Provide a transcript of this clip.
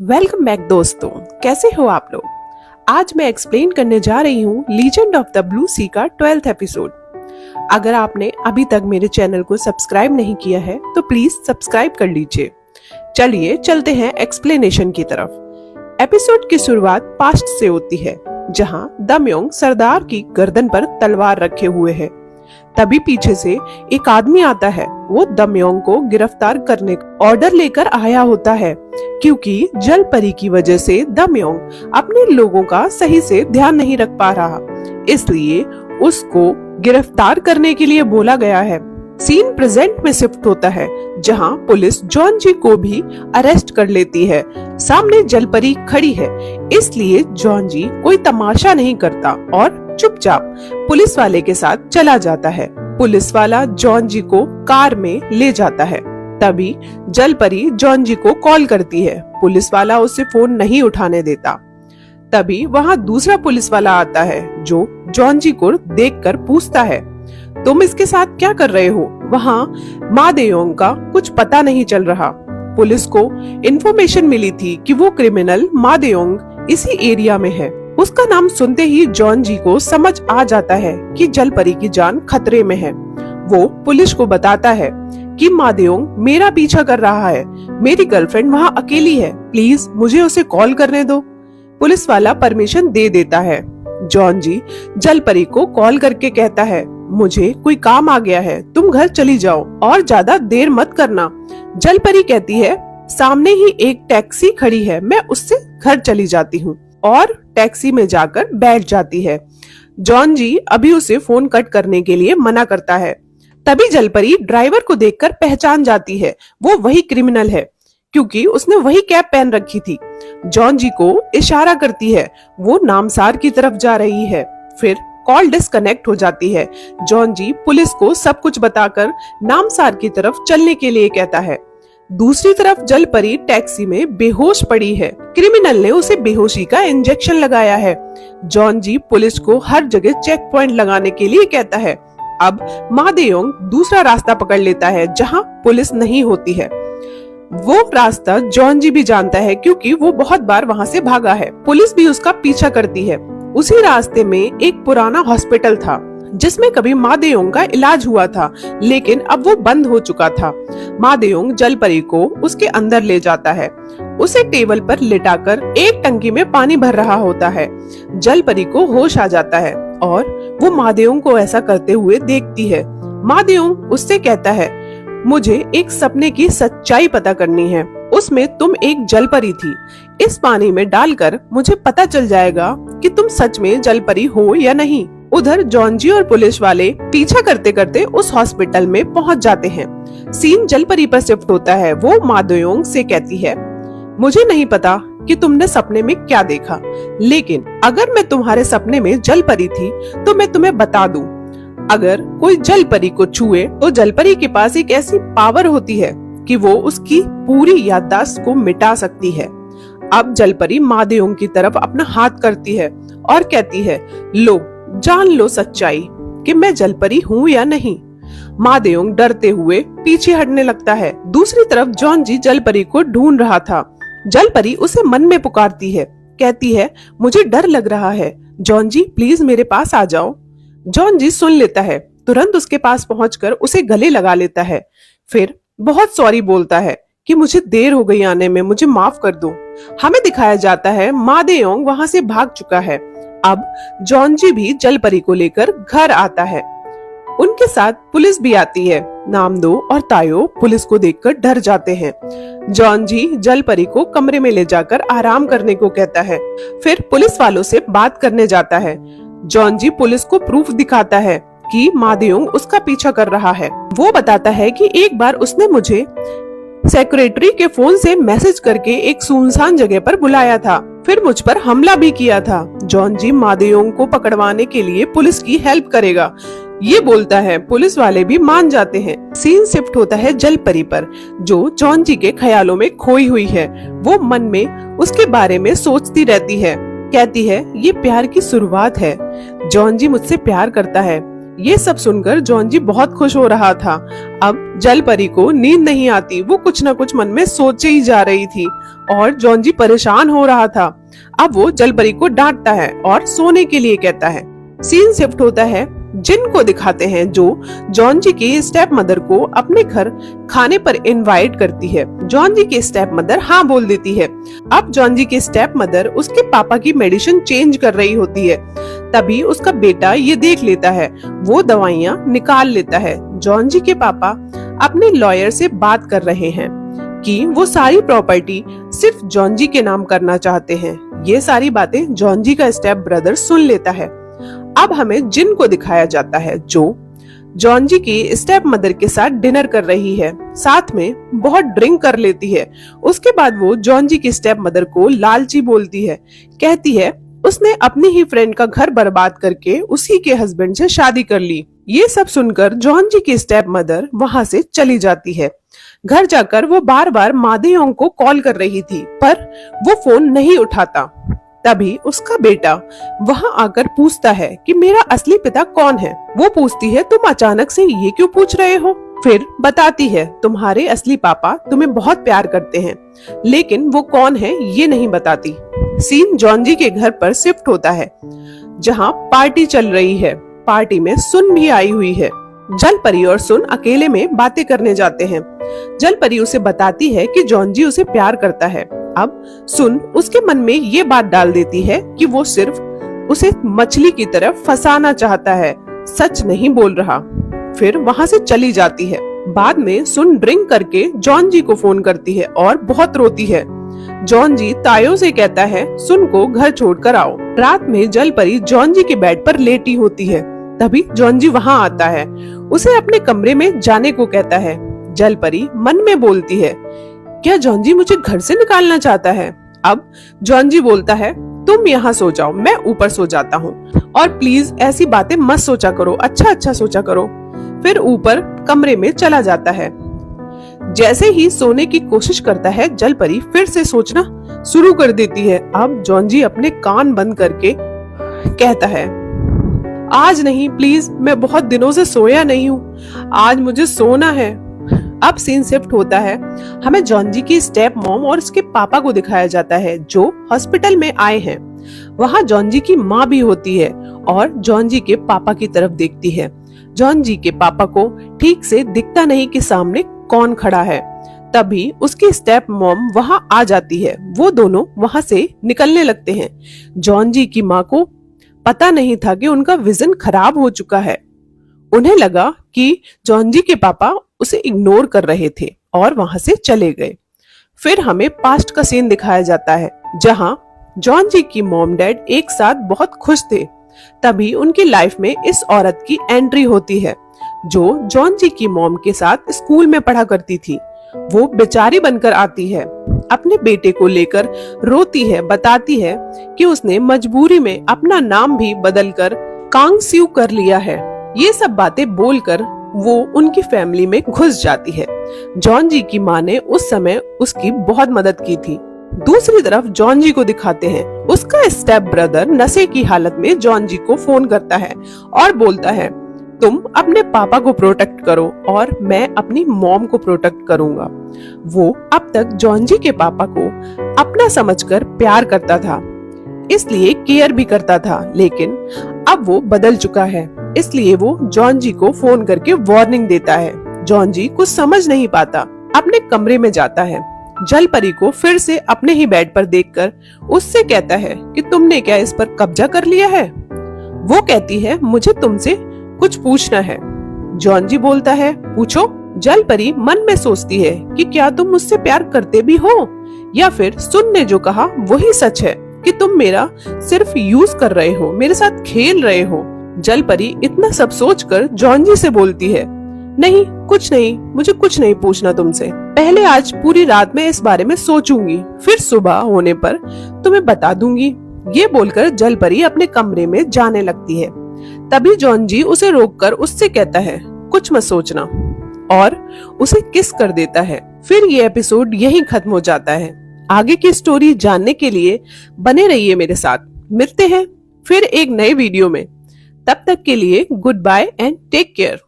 Welcome back दोस्तों, कैसे हो आप लोग। आज मैं एक्सप्लेन करने जा रही हूँ लीजेंड ऑफ द ब्लू सी का 12th एपिसोड। अगर आपने अभी तक मेरे चैनल को सब्सक्राइब नहीं किया है तो प्लीज सब्सक्राइब कर लीजिए। चलिए चलते हैं एक्सप्लेनेशन की तरफ। एपिसोड की शुरुआत पास्ट से होती है, जहाँ दमयोंग सरदार की गर्दन पर तलवार रखे हुए है। तभी पीछे से एक आदमी आता है। वो दमयोंग को गिरफ्तार करने का ऑर्डर लेकर आया होता है, क्योंकि जल परी की वजह से दमयोंग अपने लोगों का सही से ध्यान नहीं रख पा रहा, इसलिए उसको गिरफ्तार करने के लिए बोला गया है। सीन प्रेजेंट में शिफ्ट होता है, जहां पुलिस जॉन जी को भी अरेस्ट कर लेती है। सामने जलपरी खड़ी है, इसलिए जॉन जी कोई तमाशा नहीं करता और चुपचाप पुलिस वाले के साथ चला जाता है। पुलिस वाला जॉन जी को कार में ले जाता है। तभी जलपरी जॉन जी को कॉल करती है। पुलिस वाला उसे फोन नहीं उठाने देता। तभी वहाँ दूसरा पुलिस वाला आता है, जो जॉन जी को देखकर पूछता है, तुम इसके साथ क्या कर रहे हो। वहाँ मा देयोंग का कुछ पता नहीं चल रहा। पुलिस को इन्फॉर्मेशन मिली थी कि वो क्रिमिनल मा देयोंग इसी एरिया में है। उसका नाम सुनते ही जॉन जी को समझ आ जाता है कि जलपरी की जान खतरे में है। वो पुलिस को बताता है कि मा देयोंग मेरा पीछा कर रहा है, मेरी गर्लफ्रेंड वहाँ अकेली है, प्लीज मुझे उसे कॉल करने दो। पुलिस वाला परमिशन दे देता है। जॉन जी जलपरी को कॉल करके कहता है, मुझे कोई काम आ गया है, तुम घर चली जाओ और ज्यादा देर मत करना। जलपरी कहती है, सामने ही एक टैक्सी खड़ी है, मैं उससे घर चली जाती हूँ, और टैक्सी में जाकर बैठ जाती है। जॉन जी अभी उसे फोन कट करने के लिए मना करता है। तभी जलपरी ड्राइवर को देखकर पहचान जाती है, वो वही क्रिमिनल है, क्योंकि उसने वही कैप पहन रखी थी। जॉन जी को इशारा करती है, वो नामसार की तरफ जा रही है। फिर कॉल डिस्कनेक्ट हो जाती है। जॉन जी पुलिस को सब कुछ बताकर नामसार की तरफ चलने के लिए कहता है। दूसरी तरफ जलपरी टैक्सी में बेहोश पड़ी है। क्रिमिनल ने उसे बेहोशी का इंजेक्शन लगाया है। जॉन जी पुलिस को हर जगह चेक पॉइंट लगाने के लिए कहता है। अब मा देयोंग दूसरा रास्ता पकड़ लेता है, जहां पुलिस नहीं होती है। वो रास्ता जॉन जी भी जानता है, क्योंकि वो बहुत बार वहां से भागा है। पुलिस भी उसका पीछा करती है। उसी रास्ते में एक पुराना हॉस्पिटल था, जिसमें कभी मा देयोंग का इलाज हुआ था, लेकिन अब वो बंद हो चुका था। मा देयोंग जलपरी को उसके अंदर ले जाता है। उसे टेबल पर लिटाकर एक टंकी में पानी भर रहा होता है। जलपरी को होश आ जाता है और वो मा देयोंग को ऐसा करते हुए देखती है। मा देयोंग उससे कहता है, मुझे एक सपने की सच्चाई पता करनी है, उसमें तुम एक जलपरी थी। इस पानी में डालकर मुझे पता चल जाएगा कि तुम सच में जलपरी हो या नहीं। उधर जॉन जी और पुलिस वाले पीछा करते करते उस हॉस्पिटल में पहुंच जाते हैं। सीन जलपरी पर शिफ्ट होता है। वो मा देयोंग से कहती है, मुझे नहीं पता कि तुमने सपने में क्या देखा, लेकिन अगर मैं तुम्हारे सपने में जलपरी थी तो मैं तुम्हें बता दूं, अगर कोई जलपरी को छुए तो जलपरी के पास एक ऐसी पावर होती है कि वो उसकी पूरी याददाश्त को मिटा सकती है। अब जलपरी मा देयोंग की तरफ अपना हाथ करती है और कहती है, लो जान लो सच्चाई कि मैं जलपरी हूँ या नहीं। मा देयोंग डरते हुए पीछे हटने लगता है। दूसरी तरफ जॉन जी जलपरी को ढूंढ रहा था। जलपरी उसे मन में पुकारती है, कहती है, मुझे डर लग रहा है, जॉन जी प्लीज मेरे पास आ जाओ। जॉन जी सुन लेता है, तुरंत उसके पास पहुंचकर उसे गले लगा लेता है। फिर बहुत सॉरी बोलता है कि मुझे देर हो गई आने में, मुझे माफ कर दो। हमें दिखाया जाता है मा देयोंग वहां से भाग चुका है। अब जॉन जी भी जलपरी को लेकर घर आता है। उनके साथ पुलिस भी आती है। नामदो और तायो पुलिस को देखकर डर जाते हैं। जॉन जी जलपरी को कमरे में ले जाकर आराम करने को कहता है। फिर पुलिस वालों से बात करने जाता है। जॉन जी पुलिस को प्रूफ दिखाता है कि मा देयोंग उसका पीछा कर रहा है। वो बताता है कि एक बार उसने मुझे सेक्रेटरी के फोन से मैसेज करके एक सुनसान जगह पर बुलाया था, फिर मुझ पर हमला भी किया था। जॉन जी मा देयोंग को पकड़वाने के लिए पुलिस की हेल्प करेगा, ये बोलता है। पुलिस वाले भी मान जाते हैं। सीन शिफ्ट होता है जलपरी पर, जो जॉन जी के ख्यालों में खोई हुई है। वो मन में उसके बारे में सोचती रहती है, कहती है, ये प्यार की शुरुआत है। जॉन जी मुझसे प्यार करता है, ये सब सुनकर जॉन जी बहुत खुश हो रहा था। अब जल परी को नींद नहीं आती, वो कुछ न कुछ मन में सोचे ही जा रही थी और जॉन जी परेशान हो रहा था। अब वो जल परी को डांटता है और सोने के लिए कहता है। सीन शिफ्ट होता है, जिन को दिखाते हैं जो जॉन जी की स्टेप मदर को अपने घर खाने पर इनवाइट करती है। जॉन जी की स्टेप मदर हाँ बोल देती है। अब जॉन जी की स्टेप मदर उसके पापा की मेडिसिन चेंज कर रही होती है। तभी उसका बेटा ये देख लेता है, वो दवाइयाँ निकाल लेता है। जॉन जी के पापा अपने लॉयर से बात कर रहे हैं कि वो सारी प्रॉपर्टी सिर्फ जॉन जी के नाम करना चाहते हैं। ये सारी बातें जॉन जी का स्टेप ब्रदर सुन लेता है। अब हमें जिन को दिखाया जाता है जो जॉन जी की स्टेप मदर के साथ डिनर कर रही है, साथ में बहुत ड्रिंक कर लेती है। उसके बाद वो जॉन जी की स्टेप मदर को लालची बोलती है, कहती है उसने अपनी ही फ्रेंड का घर बर्बाद करके उसी के हस्बैंड से शादी कर ली। ये सब सुनकर जॉन जी की स्टेप मदर वहाँ से चली जाती है। घर जाकर वो बार बार मादेयोंग को कॉल कर रही थी, पर वो फोन नहीं उठाता। तभी उसका बेटा वहां आकर पूछता है कि मेरा असली पिता कौन है। वो पूछती है तुम अचानक से ये क्यों पूछ रहे हो। फिर बताती है तुम्हारे असली पापा तुम्हें बहुत प्यार करते हैं, लेकिन वो कौन है ये नहीं बताती। सीन जॉन जी के घर पर शिफ्ट होता है, जहाँ पार्टी चल रही है। पार्टी में सुन भी आई हुई है। जल परी और सुन अकेले में बातें करने जाते हैं। जल परी उसे बताती है कि जॉन जी उसे प्यार करता है। अब सुन उसके मन में ये बात डाल देती है कि वो सिर्फ उसे मछली की तरफ फंसाना चाहता है, सच नहीं बोल रहा। फिर वहाँ से चली जाती है। बाद में सुन ड्रिंक करके जॉन जी को फोन करती है और बहुत रोती है। जॉन जी तायो से कहता है सुन को घर छोड़कर आओ। रात में जल परी जॉन जी के बेड पर लेटी होती है। तभी जॉन जी वहाँ आता है, उसे अपने कमरे में जाने को कहता है। जल परी मन में बोलती है क्या जॉन जी मुझे घर से निकालना चाहता है। अब जॉन जी बोलता है तुम यहाँ सो जाओ, मैं ऊपर सो जाता हूँ, और प्लीज ऐसी बातें मत सोचा करो, अच्छा सोचा करो। फिर ऊपर कमरे में चला जाता है। जैसे ही सोने की कोशिश करता है, जल परी फिर से सोचना शुरू कर देती है। अब जॉन जी अपने कान बंद करके कहता है आज नहीं प्लीज, मैं बहुत दिनों से सोया नहीं हूँ, आज मुझे सोना है। अब सीन शिफ्ट होता है, हमें जॉन जी की स्टेप मॉम और उसके पापा को दिखाया जाता है जो हॉस्पिटल में आए हैं। वहाँ जॉन जी की माँ भी होती है और जॉन जी के पापा की तरफ देखती है। जॉन जी के पापा को ठीक से दिखता नहीं कि सामने कौन खड़ा है। तभी उसकी स्टेप मॉम वहाँ आ जाती है। वो दोनों वहाँ से निकलने लगते हैं। जॉन जी की माँ को पता नहीं था कि उनका विजन खराब हो चुका है। उन्हें लगा कि जॉन जी के पापा उसे इग्नोर कर रहे थे और वहां से चले गए। फिर हमें पास्ट का सीन दिखाया जाता है, जहां जॉन जी की मॉम डैड एक साथ बहुत खुश थे। तभी उनकी लाइफ में इस औरत की एंट्री होती है जो जॉन जी की मॉम के साथ स्कूल में पढ़ा करती थी। वो बेचारी बनकर आती है, अपने बेटे को लेकर रोती है, बताती है कि उसने मजबूरी में अपना नाम भी बदलकर कांग स्यू कर लिया है। ये सब बातें बोलकर वो उनकी फैमिली में घुस जाती है। जॉन जी की माँ ने उस समय उसकी बहुत मदद की थी। दूसरी तरफ जॉन जी को दिखाते हैं, उसका स्टेप ब्रदर नशे की हालत में जॉन जी को फोन करता है और बोलता है तुम अपने पापा को प्रोटेक्ट करो और मैं अपनी मॉम को प्रोटेक्ट करूंगा। वो अब तक जॉन जी के पापा को अपना समझकर प्यार करता था, इसलिए केयर भी करता था, लेकिन अब वो बदल चुका है। इसलिए वो जॉन जी को फोन करके वार्निंग देता है। जॉन जी कुछ समझ नहीं पाता, अपने कमरे में जाता है। जल परी को फिर से अपने ही बेड पर देखकर उससे कहता है कि तुमने क्या इस पर कब्जा कर लिया है। वो कहती है मुझे तुमसे कुछ पूछना है। जॉन जी बोलता है पूछो। जल परी मन में सोचती है कि क्या तुम मुझसे प्यार करते भी हो या फिर सुन ने जो कहा वही सच है कि तुम मेरा सिर्फ यूज कर रहे हो, मेरे साथ खेल रहे हो। जल परी इतना सब सोचकर जॉन जी से बोलती है नहीं कुछ नहीं, मुझे कुछ नहीं पूछना तुमसे। पहले आज पूरी रात में इस बारे में सोचूंगी, फिर सुबह होने पर तुम्हें बता दूंगी। ये बोलकर जल परी अपने कमरे में जाने लगती है। तभी जॉन जी उसे रोककर उससे कहता है कुछ मत सोचना और उसे किस कर देता है। फिर ये एपिसोड यहीं खत्म हो जाता है। आगे की स्टोरी जानने के लिए बने रहिए मेरे साथ। मिलते हैं फिर एक नए वीडियो में। तब तक तक के लिए good bye and take care.